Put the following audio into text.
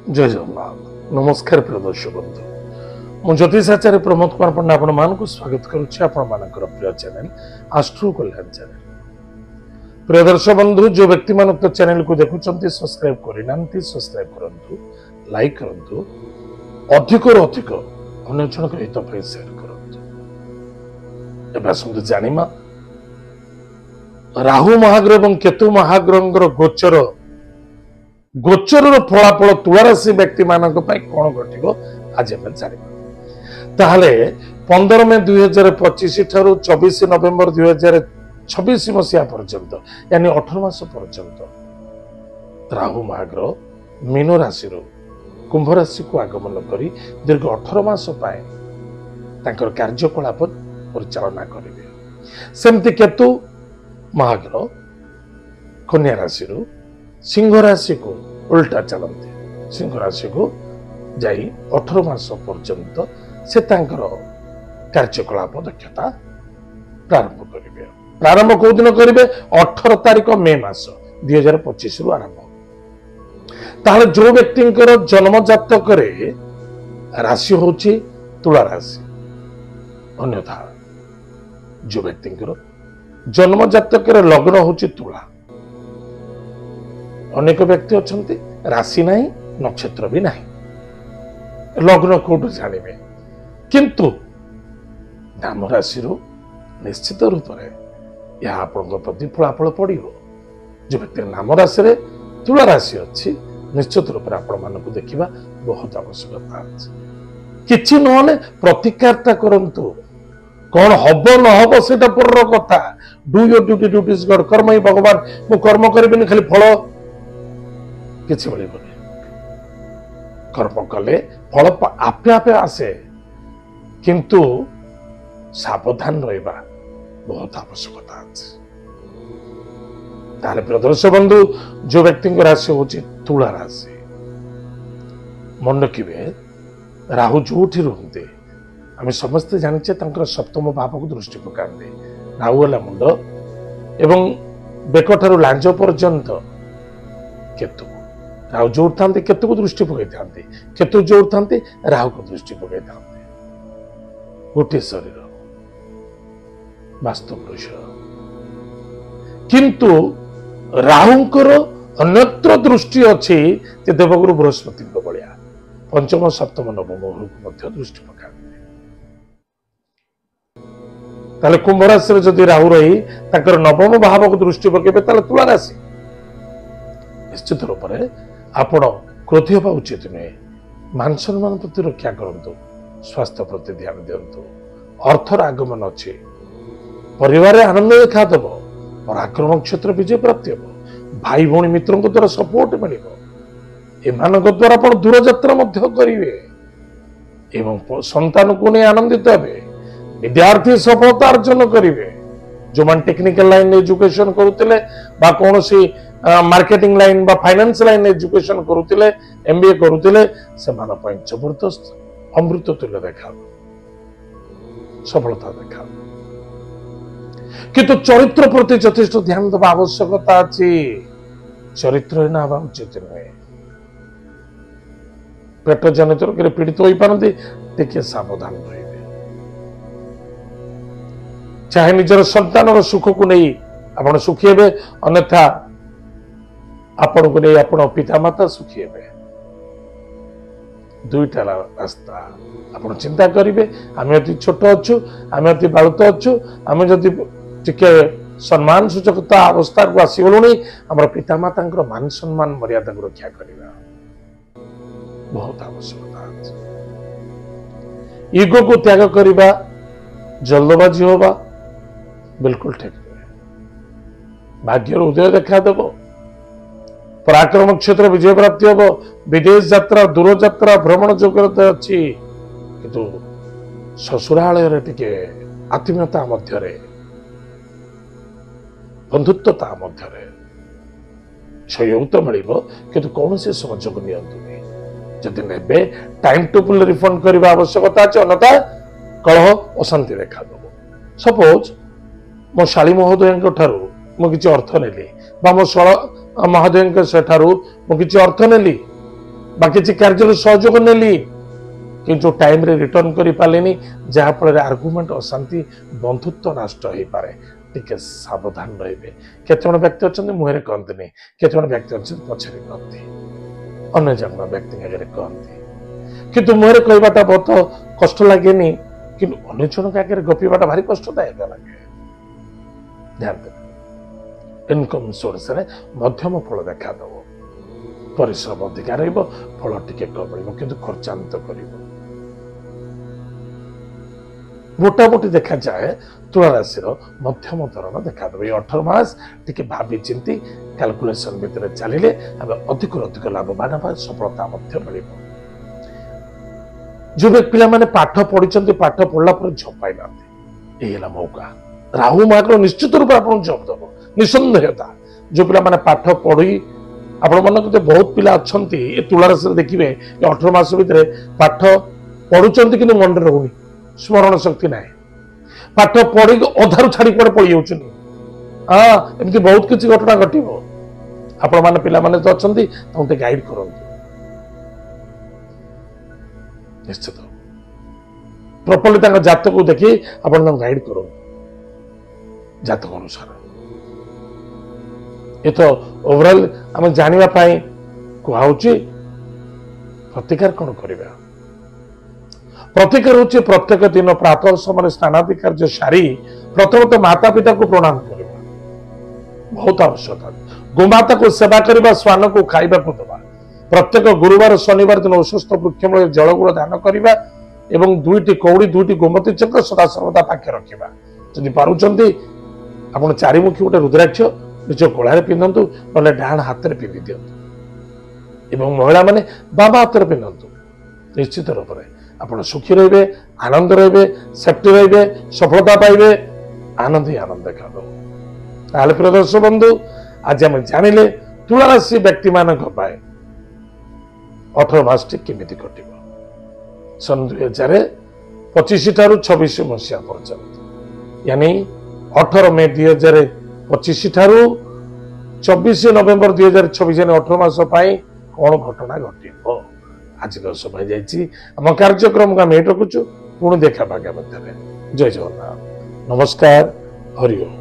जय जगन्नाथ नमस्कार प्रिय दर्शक बंधु मु ज्योतिषाचार्य प्रमोद कुमार पंडा आपण मानक स्वागत करुच्ची आपण मानकर प्रिय चैनल आस्ट्रो कल्याण चैनल। प्रिय दर्शक बंधु जो व्यक्ति मान चैनल को देखुंत सब्सक्राइब करना सब्सक्राइब करंतु लाइक करंतु अधिक अधिक अन्य जन हित शेयर करंतु। एबा सुंदर जानिमा राहु महाग्रह और केतु महाग्रह गोचर गोचर फलाफल तुला राशि व्यक्ति मान कौन घटो आज आम जाना। ताहले 15 मे 2025 ठारू 24 नवेम्बर 2026 मसीहा पर्यंत यानी 18 मास पर्यंत राहु महाग्रह मीन राशि कुंभ राशि को आगमन करी दीर्घ 18 मास कार्यकलाप परिचालना करेंगे। सेमती केतु महाग्रह कन्या राशि सिंह राशि को उल्टा चलते सिंह राशि को जाई 18 मास पर्यंत से कार्यकलाप दक्षता प्रारंभ करेंगे। प्रारंभ कौ दिन करेंगे 18 तारिख मे मास 2025 रु आरंभ। ताहले जो व्यक्ति जन्म जातक राशि होची तुला राशि, अन्यथा जो व्यक्ति जन्म जातक लग्न होची तुला, अनेक व्यक्ति अच्छा राशि नहीं नक्षत्र भी नहीं, लग्न कौटू जाने किंतु नाम राशि निश्चित रूप से यह आपण प्रति फलाफल पड़ो। जो व्यक्ति नाम राशि रे तुला राशि अच्छी निश्चित रूप से आपण मानक देखा बहुत आवश्यकता अच्छी। कि नहले प्रतिकारता करंतु कौन हम न हम से पर कथा। Do your duty duty is God, कर्म ही भगवान, मु कर्म करी खाली फल किसी मिलबनी। कर्म कले फल आपे आपे आसे किंतु सावधान रहिबा बहुत आवश्यकता अछि। ताले प्रिय दर्शक बंधु जो व्यक्ति राशि होची तुला राशि, मन रखिबे राहु जोठी रहते आम समस्ते जानिचे तांकर सप्तम भाव को दृष्टि पकाते। राहु है मुंड एवं बेकठार लांज पर्यंत केतु, राहु जोड़ था केतु को दृष्टि पकई था, केतु जोड़ था राहु को दृष्टि पकई था। गोटे शरीर वास्तव विषय किंतु राहुंकर अन्यत्र दृष्टि अच्छी देवगुरु बृहस्पति भाया पंचम सप्तम नवम को दृष्टि पका। ताले कुंभ राशि जदि राहु रही ताकर नवम भाव को दृष्टि पकेबे ताले तुला राशि निश्चित रूप से आपण क्रोधी होगा उचित नुहे। मान सम्मान प्रति रक्षा करंतु, स्वास्थ्य प्रति ध्यान दिंतु, अर्थर आगमन अच्छे, परिवार आनंद देखादेव, पराक्रम क्षेत्र विजय प्राप्ति हम, भाई भौणी मित्रों द्वारा सपोर्ट मिल, एमान द्वारा दूर यात्रा करेंगे एवं संतान को नहीं आनंदित हे। विद्यार्थी सफलता अर्जन करेंगे। जो मान टेक्निकल लाइन एजुकेशन करुले बा कौन सी मार्केटिंग लाइन बा फाइनेंस लाइन एजुकेशन करुले एमबीए करुले से जबरदस्त अमृत तुल्य देखा सफलता देखा। किंतु चरित्र प्रति यथेष्ट ध्यान देवा आवश्यकता अच्छी। चरित्र ना उचित नुहे। पेट जनित रोग पीड़ित हो पारती टे सावधान रहे। चाहे निजर संतान सुख को नहीं आप सुखी हे, अन्यथा आपण को नहीं आपण पिता माता सुखी हे। दुईटा रास्ता आप चिंता करेंगे। आम अति छोट अच्छु, आम अति बालुत अच्छु, आम जदि टिके सम्मान सूचकता अवस्था को आसीगलु आम पिता माता मान सम्मान मर्यादा को रक्षा करवा बहुत आवश्यकता है। ईगो को त्याग करवा, जल्दबाजी होगा बिल्कुल ठीक नहीं। भाग्यर उदय देखा देव, पराक्रम क्षेत्र विजय प्राप्ति हम, विदेश यात्रा दूर यात्रा भ्रमण योग्यता अच्छी किंतु ससुरालय टिके आत्मीयता मध्य बंधुत्वता मध्य सहयोग तो मिल कि कौन से सहयोग नि जदि ने टाइम टेबल रिफंड करने आवश्यकता अच्छे, अन्यथा कलह अशांति देखा देव। सपोज मो शाली महोदय मु किसी अर्थ नेली बा मो शल महोदय सेठारू मु किसी अर्थ नेली बा किसी कार्य सहयोग नेली कि टाइम रे रिटर्न करि पालेनी जहा फल आर्गुमेंट अशांति बंधुत्व नष्ट हो पारे टिके सावधान रहिबे केते जण व्यक्ति अछन मुहरे कहंती नहीं केते जण व्यक्ति अछन पछरे कहंती अन्य जन व्यक्ति आगे कहंती किंतु मुहरे कहबाटा बहुत कष्ट लागेनी कि अन्य जन आगे गपिबाटा भारी कष्टदायक लगे ध्यान देवे इनकम सोर्स रे मध्यम फल देखा दब परिश्रम अधिक रहिबो फल टिके कम रहिबो किंतु खर्चांत करिबो मोटामोटी देखा जाए तुला राशि मध्यम धरण देखा दे 18 मास टिके भाभी चिंती कैलकुलेशन भितर चलिले अधिक अधिक लाभवान होगा सफलता मिल जो पिला माने पाठ पढ़ी पाठ पढ़ला पर जॉब पाई ना मौका राहु मार्ग निश्चित रूप आपन जॉब दब निसंदेहता जो पिला माने पाठ पढ़ी आपण मन को बहुत पिला अच्छंती ए तुला राशि देखिबे 18 मास भितर पाठ पढ़ुचंती किंतु मन रहुनी स्मरण शक्ति ना पाठ पढ़ी अधारू छाड़ी पड़े पड़ जाऊँ हाँ एमती बहुत किसी घटना घटव आपण मैंने पिला माने तो अच्छा गाइड करूँ निश्चित प्रॉपर्ली जातक को देखी आप गाइड करूँ जातक अनुसार ये तो ओवरऑल आम जानापी कहुची प्रतिकार कौन करवा प्रतिकार होची प्रत्येक दिन प्रातः समय स्नानादि कार्य सारी प्रथम माता पिता को प्रणाम करवा बहुत आवश्यक गोमाता को सेवा करवा श्वान को खाइबा को दबा प्रत्येक गुरुवार शनिवार दिन औषस्थ वृक्षमूल जलगुड़ दान करवा एवं दुईटी कौड़ी दुईटी गोमती चक्र सदा सर्वदा पाखे रखा जदि पारुचंती आपण चारिमुखी गोटे रुद्राक्ष निज कोड़े पिंधतु ना डाण हाथ में पिंधि दिंतु महिला माने बाबा हाथ में पिंधतु निश्चित रूप से आप सुखी रे आनंद रे सेफ्टी रे सफलता पाइबे आनंद ही आनंद देखा दो प्रिय दर्शक बंधु आज आम जानिले तुला राशि व्यक्ति मान 18 मास केमी कट सन 2025 ठारू 26 मसीहा पर्यंत यानी 18 मे 2025 ठारू 24 नवेम्बर 2026 यानी 18 मास कौन घटना घट आज समय जाम कार्यक्रम को आम ये रखुचु पुणी देखा आगामी जय जगन्नाथ नमस्कार हरिओम।